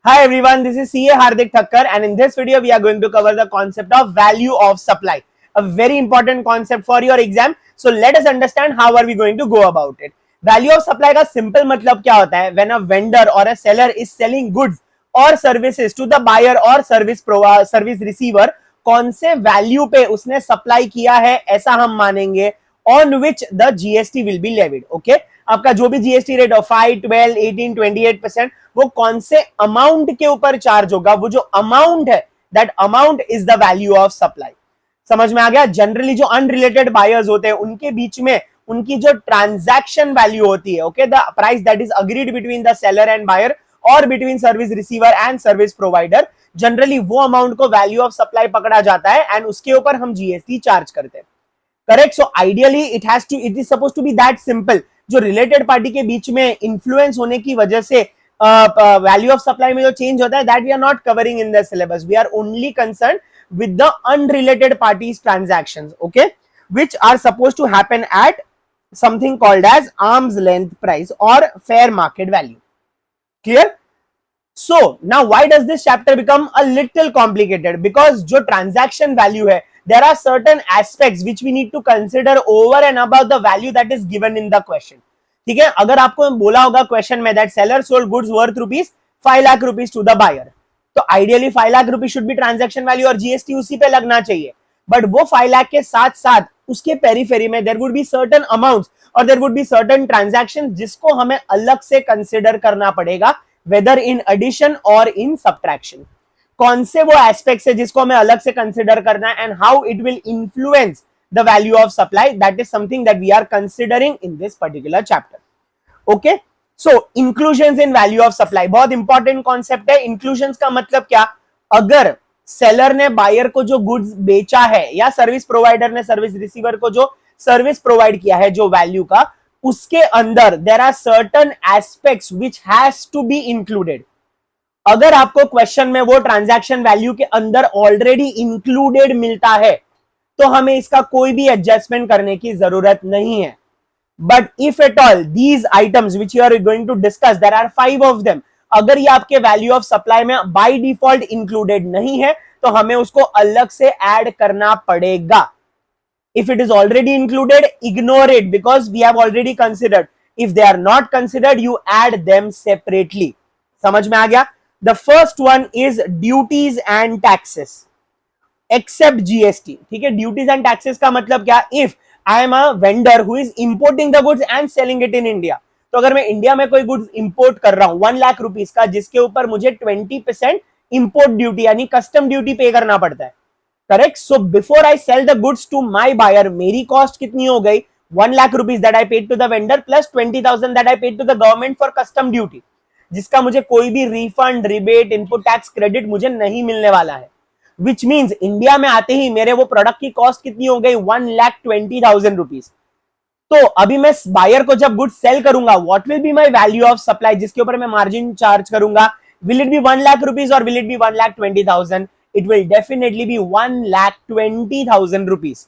Hi everyone, this is CA Hardik Thakkar and in this video we are going to cover the concept of value of supply. A very important concept for your exam. So let us understand how are we going to go about it. Value of supply का simple मतलब क्या होता है? When a vendor or a seller is selling goods or services to the buyer or service receiver, कौन से value पे उसने supply किया है ऐसा हम मानेंगे on which the GST will be levied. Okay? आपका जो भी जीएसटी रेट हो 5, 12, 18, 28% वो कौन से अमाउंट के ऊपर चार्ज होगा, वो जो अमाउंट है that amount is the value of supply. समझ में आ गया. जनरली जो अनरिलेटेड बायर्स होते हैं उनके बीच में उनकी जो ट्रांजैक्शन वैल्यू होती है, okay, the price that is agreed between the seller and buyer और between service receiver and service provider, generally वो अमाउंट को वैल्यू ऑफ सप्लाई पकड़ा जाता है एंड उसके ऊपर हम जीएसटी चार्ज करते हैं. Correct. So ideally it is suppose to be that simple. जो रिलेटेड पार्टी के बीच में इन्फ्लुएंस होने की वजह से वैल्यू ऑफ सप्लाई में जो चेंज होता है that we are not covering in the syllabus. We are only concern with the unrelated parties transactions, okay, which are suppose to happen at something called as arm's length price और fair market value. Clear. So now why does this chapter become a little complicated? Because जो transaction value है, there are certain aspects which we need to consider over and above the value that is given in the question. ठीक है. अगर आपको बोला होगा question में that seller sold goods worth rupees 5 lakh rupees to the buyer, तो ideally 5 lakh rupees should be transaction value और GST उसी पे लगना चाहिए. बट वो 5 लाख के साथ साथ उसके पेरीफेरी में there would be certain amounts और there would be certain transactions जिसको हमें अलग से कंसिडर करना पड़ेगा, whether in addition or in subtraction. कौन से वो एस्पेक्ट्स है जिसको हमें अलग से कंसिडर करना है and how it will influence the value of supply, that is something that we are considering in this particular chapter. Okay, so inclusions in value of supply बहुत इंपॉर्टेंट कॉन्सेप्ट है. inclusions का मतलब क्या? अगर seller ने buyer को जो goods बेचा है या सर्विस प्रोवाइडर ने सर्विस रिसीवर को जो सर्विस प्रोवाइड किया है जो वैल्यू का, उसके अंदर there are certain aspects which has to be included. अगर आपको क्वेश्चन में वो ट्रांजैक्शन वैल्यू के अंदर ऑलरेडी इंक्लूडेड मिलता है तो हमें इसका कोई भी एडजस्टमेंट करने की जरूरत नहीं है. But if at all these items which you are going to discuss, there are 5 of them, अगर ये आपके वैल्यू ऑफ सप्लाई में बाय डिफॉल्ट इंक्लूडेड नहीं है तो हमें उसको अलग से ऐड करना पड़ेगा. If it is already included, ignore it because we have already considered. If they are not considered, you add them separately. समझ में आ गया? The first one is duties and taxes, except GST. ठीक है. Duties and taxes का मतलब क्या? If I am a vendor who is importing the goods and selling it in India, तो अगर मैं इंडिया में कोई गुड्स इंपोर्ट कर रहा हूं 1 लाख रुपीस का, जिसके ऊपर मुझे 20% इंपोर्ट ड्यूटी यानी कस्टम ड्यूटी पे करना पड़ता है. Correct. So before I sell the goods to my buyer, मेरी कॉस्ट कितनी हो गई? 1 lakh rupees that I paid to the vendor plus 20,000 that I paid to the government for custom duty, जिसका मुझे कोई भी refund, rebate, input tax credit मुझे नहीं मिलने वाला है. विच मीन्स इंडिया में आते ही मेरे वो प्रोडक्ट की कॉस्ट कितनी हो गई? 1,20,000 रुपीज. तो अभी मैं बायर को जब गुड्स सेल करूंगा, what will be my value of supply जिसके ऊपर मैं मार्जिन चार्ज करूंगा? Will it be 1 lakh rupees और will it be 1,20,000? It will definitely be 1,20,000 rupees.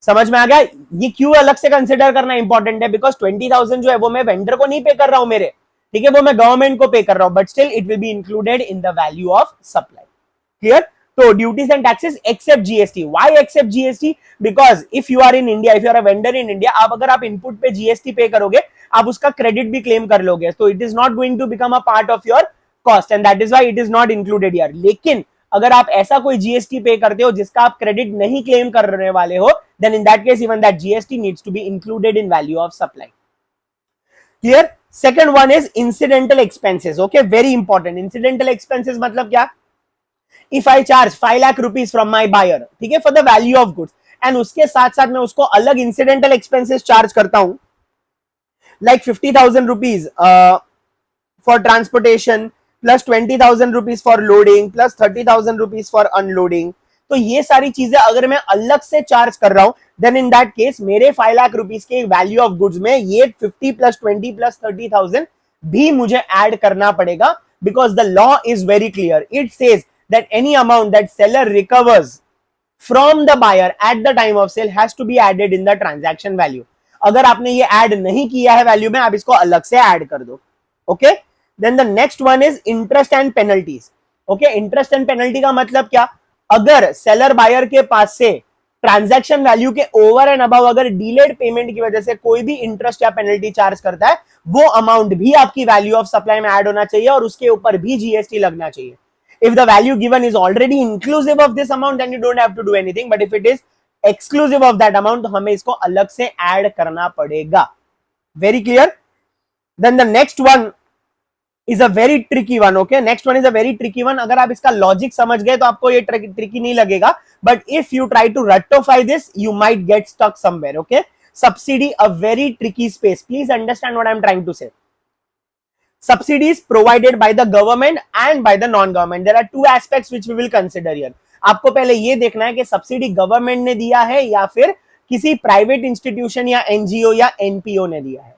समझ में आ गया? ये क्यों अलग से कंसिडर करना इंपॉर्टेंट है? बिकॉज 20,000 जो है वो मैं वेंडर को नहीं पे कर रहा हूं मेरे, ठीक है, वो मैं गवर्नमेंट को पे कर रहा हूं, but still it will be included in the value of supply. Clear. तो duties and taxes except GST. Why except GST? Because if you are in India, if you are a vendor in India, आप अगर आप input पे GST पे करोगे आप उसका credit भी क्लेम कर लोगे, तो it is not going to become a part of your cost and that is why it is not included here. लेकिन अगर आप ऐसा कोई जीएसटी पे करते हो जिसका आप क्रेडिट नहीं क्लेम करने वाले हो, then in that case even that GST needs to be included in value of supply. Clear. Second one is incidental expenses. Okay, very important. Incidental expenses मतलब क्या? If I charge 5 lakh rupees from my buyer, ठीक है, for the value of goods, and उसके साथ साथ मैं उसको अलग इंसिडेंटल एक्सपेंसेस चार्ज करता हूं, like 50,000 rupees for transportation plus 20,000 rupees for loading plus 30,000 rupees for unloading. तो ये सारी चीजें अगर मैं अलग से चार्ज कर रहा हूं, देन इन दैट केस मेरे 5 लाख रुपीज के वैल्यू ऑफ गुड्स में ये 50 प्लस 20 प्लस 30,000 भी मुझे ऐड करना पड़ेगा. Because the law is very clear. It says that any amount that seller recovers from the buyer at the time of sale has to be added in the transaction value. अगर आपने ये add नहीं किया है value में, आप इसको अलग से ऐड कर दो. Okay. Then the next one is interest and penalties. Okay, interest and penalty का मतलब क्या? अगर सेलर बायर के पास से ट्रांजैक्शन वैल्यू के ओवर एंड अबव अगर डिलेड पेमेंट की वजह से कोई भी इंटरेस्ट या पेनल्टी चार्ज करता है, वो अमाउंट भी आपकी वैल्यू ऑफ सप्लाई में ऐड होना चाहिए और उसके ऊपर भी जीएसटी लगना चाहिए. If the value given is already inclusive of this amount, then you don't have to do anything. But if it is exclusive of that amount, तो हमें इसको अलग से ऐड करना पड़ेगा. Very clear? Then the next one is a very tricky one. Okay, next one is a very tricky one. अगर आप इसका लॉजिक समझ गए तो आपको ये ट्रिकी नहीं लगेगा. But if you try to rectify this, you might get stuck somewhere. Okay, subsidy, a very tricky space. Please understand what I'm trying to say. Subsidies provided by the government and by the non-government. There are two aspects which we will consider here. आपको पहले ये देखना है कि subsidy government ने दिया है या फिर किसी प्राइवेट इंस्टीट्यूशन या एनजीओ या एनपीओ ने दिया है.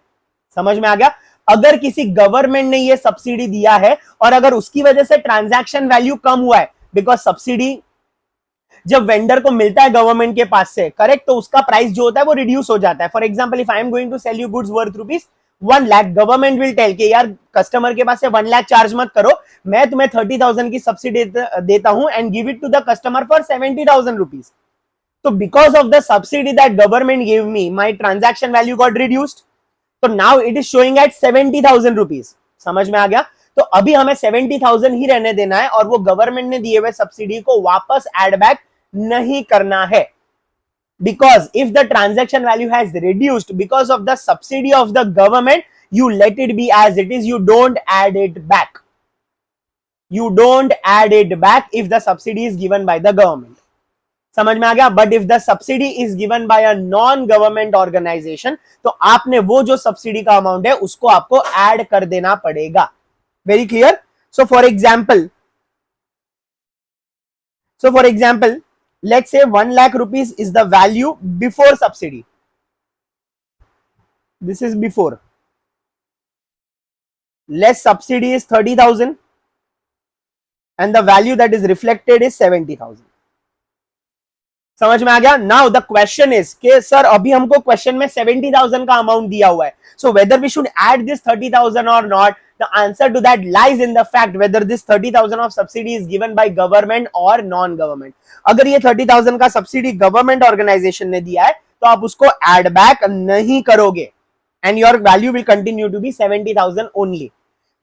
समझ में आ गया? अगर किसी गवर्नमेंट ने ये सब्सिडी दिया है और अगर उसकी वजह से ट्रांजैक्शन वैल्यू कम हुआ है, बिकॉज सब्सिडी जब वेंडर को मिलता है गवर्नमेंट के पास से, करेक्ट, तो उसका प्राइस जो होता है वो रिड्यूस हो जाता है. For example, if I am going to sell you goods worth rupees 1 lakh, government will tell के यार कस्टमर के पास से 1 लाख चार्ज मत करो, मैं तुम्हें 30,000 की सब्सिडी देता हूं and give it to the customer for 70,000 rupees. तो because of the subsidy that government give me, my transaction value got reduced. तो now it is showing at 70,000 rupees. समझ में आ गया? तो अभी हमें 70,000 ही रहने देना है और वो गवर्नमेंट ने दिए हुए सब्सिडी को वापस एड बैक नहीं करना है. Because if the transaction value has reduced because of the subsidy of the government, you let it be as it is. You don't add it back. You don't add it back if the subsidy is given by the government. समझ में आ गया? But if the subsidy is given by a non-government organization, तो आपने वो जो subsidy का amount है उसको आपको ऐड कर देना पड़ेगा. Very clear? So for example, let's say 1 lakh rupees is the value before subsidy. This is before. Less subsidy is 30,000 and the value that is reflected is 70,000. समझ में आ गया? Now the question is कि sir अभी हमको question में 70,000 का amount दिया हुआ है. So whether we should add this 30,000 or not, the answer to that lies in the fact whether this 30,000 of subsidy is given by government or non-government. अगर ये 30,000 का सब्सिडी गवर्नमेंट ऑर्गेनाइजेशन ने दिया है तो आप उसको एड बैक नहीं करोगे and your value will continue to be 70,000 only.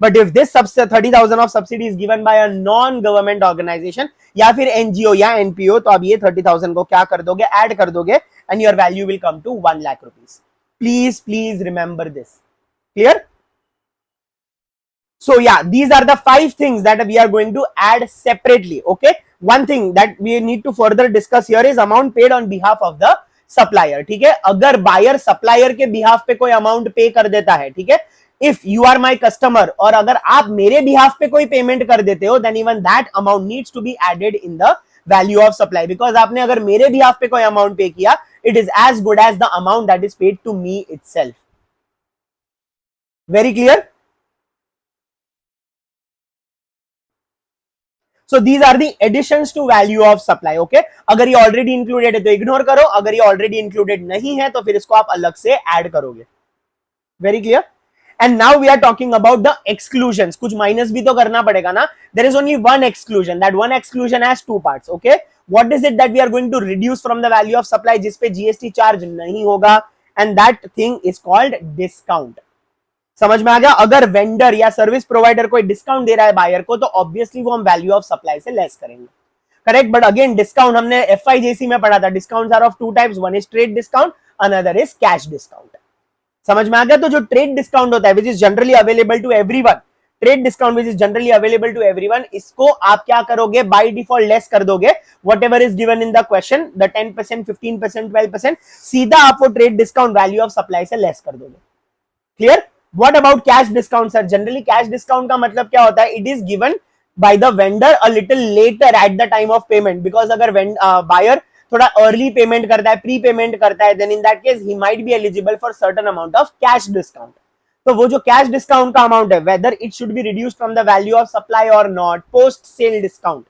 But if this 30,000 of subsidy is given by a non-government organization या फिर NGO या NPO, तो अब ये 30,000 को क्या कर दोगे? ऐड कर दोगे and your value will come to 1 lakh rupees. Please remember this. Clear? So yeah, these are the 5 things that we are going to add separately. Okay. One thing that we need to further discuss here is amount paid on behalf of the supplier. ठीक है, अगर buyer supplier के behalf पे कोई amount पे कर देता है, ठीक है, if you are my customer और अगर आप मेरे बिहाफ पे कोई पेमेंट कर देते हो, then even that amount needs to be added in the value of supply. Because आपने अगर मेरे बिहाफ पे कोई अमाउंट पे किया, it is as good as the amount that is paid to me itself. Very clear? So these are the additions to value of supply. Okay, अगर ये already included है तो ignore करो, अगर ये already included नहीं है तो फिर इसको आप अलग से add करोगे. Very clear? And now we are talking about the exclusions. कुछ minus भी तो करना पड़ेगा ना. There is only one exclusion. That one exclusion has 2 parts. Okay, what is it that we are going to reduce from the value of supply जिसपे GST charge नहीं होगा? And that thing is called discount. समझ में आ गया? अगर vendor या service provider कोई discount दे रहा है बायर को तो ऑब्वियसली वो हम वैल्यू ऑफ सप्लाई से लेस करेंगे. करेक्ट? बट अगेन डिस्काउंट हमने FIJC में पढ़ा था. Discounts are of 2 types. One is trade discount, another is cash discount. समझ में आ गया? तो जो ट्रेड डिस्काउंट होता है which is generally available to everyone, trade discount which is generally available to everyone, इसको आप क्या करोगे? बाय डिफॉल्ट लेस कर दोगे whatever is given in the question, the 10%, 15%, 12%, सीधा आप वो trade discount value of supply से लेस कर दोगे. Clear? What about cash discount, sir? Generally cash discount का मतलब क्या होता है? It is given by the vendor a little later at the time of payment, because अगर buyer थोड़ा early payment करता है, pre payment करता है, then in that case he might be eligible for certain amount of cash discount. तो वो जो cash discount का amount है, whether it should be reduced from the value of supply or not, post sale discount,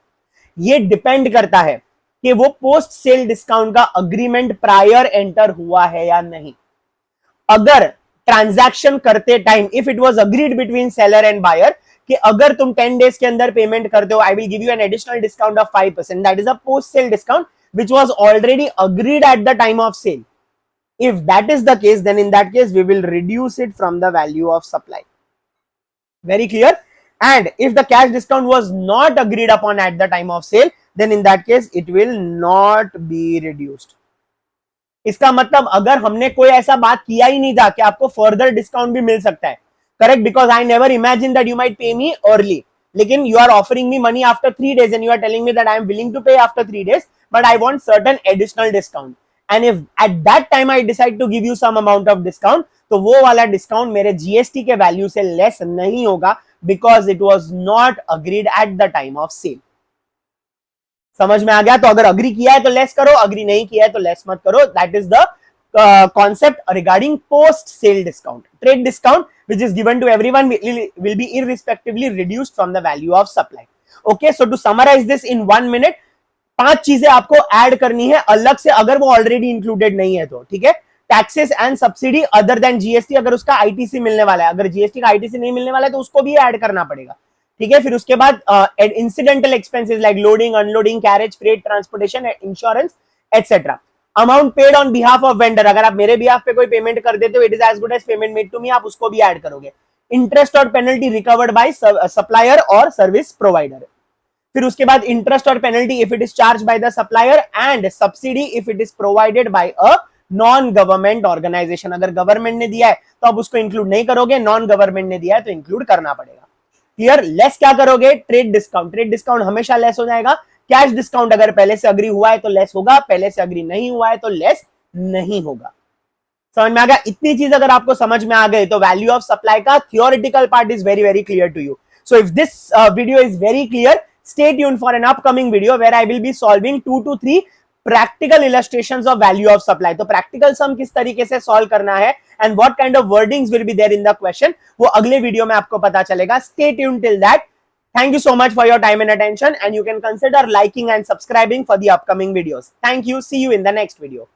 ये depend करता है कि वो post sale discount का agreement prior enter हुआ है या नहीं. अगर ट्रांजैक्शन करते time if it was agreed between seller and buyer कि अगर तुम 10 डेज के अंदर पेमेंट करते हो, I will give you an additional discount of 5%, that is a post sale discount which was already agreed at the time of sale. If that is the case, then in that case we will reduce it from the value of supply. Very clear? And if the cash discount was not agreed upon at the time of sale, then in that case it will not be reduced. इसका मतलब अगर हमने कोई ऐसा बात किया ही नहीं था कि आपको फर्दर डिस्काउंट भी मिल सकता है, correct, because I never imagine that you might pay me early, लेकिन you are offering me money after 3 days and you are telling me that I am willing to pay after 3 days, but I want certain additional discount. And if at that time I decide to give you some amount of discount, तो वो वाला discount मेरे GST के value से less नहीं होगा, because it was not agreed at the time of sale. समझ में आ गया? तो अगर अग्री किया है तो लेस करो, अग्री नहीं किया है तो लेस मत करो. That is the concept regarding post sale discount. Trade discount which is given to everyone will be irrespectively reduced from the value of supply. Okay, so to summarize this in 1 minute, 5 चीजें आपको add करनी है अलग से अगर वो already included नहीं है तो. ठीक है, taxes and subsidy other than GST, अगर उसका आईटीसी मिलने वाला है, अगर जीएसटी का आईटीसी नहीं मिलने वाला है तो उसको भी ऐड करना पड़ेगा. ठीक है, फिर उसके बाद incidental expenses like loading, unloading, carriage, freight, transportation, insurance etcetera. Amount paid on behalf of vendor, अगर आप मेरे बिहाफ पे कोई पेमेंट कर देते हो, it is as good as payment made to me, आप उसको भी ऐड करोगे. इंटरेस्ट और पेनल्टी रिकवर्ड बाय सप्लायर और सर्विस प्रोवाइडर. फिर उसके बाद इंटरेस्ट और penalty if it is charge by the supplier, and subsidy if it is provided by a non government organisation. अगर गवर्नमेंट ने दिया है तो आप उसको इंक्लूड नहीं करोगे, नॉन गवर्नमेंट ने दिया है तो इंक्लूड करना पड़ेगा. क्लियर? लेस क्या करोगे? Trade discount. ट्रेड डिस्काउंट हमेशा लेस हो जाएगा. कैश डिस्काउंट अगर पहले से अग्री हुआ है तो लेस होगा, पहले से अग्री नहीं हुआ है तो लेस नहीं होगा. समझ में आ गया? इतनी चीज अगर आपको समझ में आ गई तो वैल्यू ऑफ सप्लाई का theoretical part is very very clear to you. So if this video is very clear, stay tuned for an upcoming video where I will be solving 2 to 3 practical illustrations of value of supply. तो practical sum किस तरीके से solve करना है and what kind of wordings will be there in the question, वो अगले video में आपको पता चलेगा. Stay tuned till that. Thank you so much for your time and attention, and you can consider liking and subscribing for the upcoming videos. Thank you. See you in the next video.